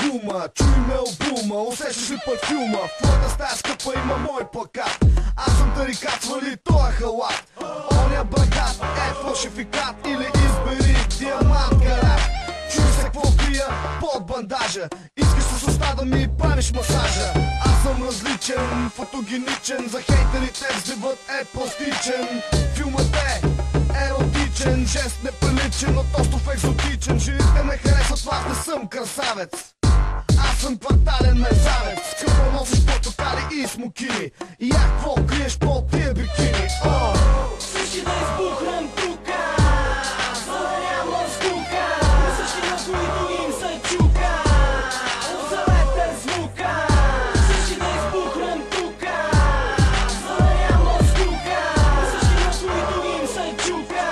дума, чуй ме обума, усещаш ли парфюма? В твоята стая скъпа има мой плакат. Аз съм тарикат, свали тоя халат. Оня брагат е фалшификат или избери диамант гараж. Чуй се какво крия под бандажа. Искаш с уста да ми правиш масажа. Аз съм различен, фотогеничен. За хейтерите взривът е пластичен. Филмът е еротичен, жест неприличен, но тостов екзотичен. Жените ме харесват, аз не съм красавец. Аз съм квартален мерзавец. Скъпо носиш портокали и смокини. И я какво криеш под тия бикини? Слушай да избухнем тука, за да няма скука. Същи на които им се чука, озалете звука. Слушай да избухнем тука, за да няма скука. Същи на които им се чука,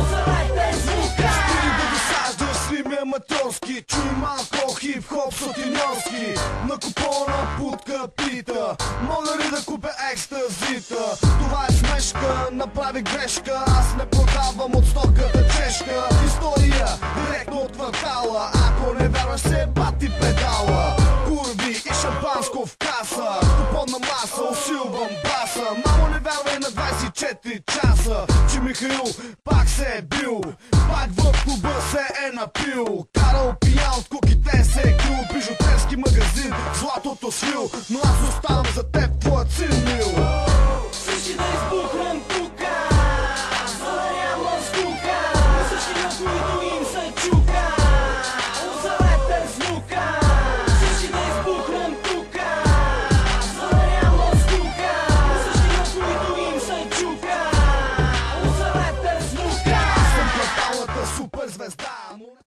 озалете звука. Спри да досаждаш рими аматорски. Чуй малко хип-хоп сутиньорски. На купона путка пита, мога ли да купя екстазита? Това е смешка, направи грешка. Аз не продавам от стоката чешка. История директно от квартала. Ако не вярваш се бати педала. Курви и шампанско в каса. Купонна маса, усилвам баса. Мамо не вярвай на 24 часа, че Михаил пак се е бил. Пак в клуба се е напил. Карал пиян от куките се е крил. Бижутерски магазин, златото свил. Но аз оставам за теб твоят син мил.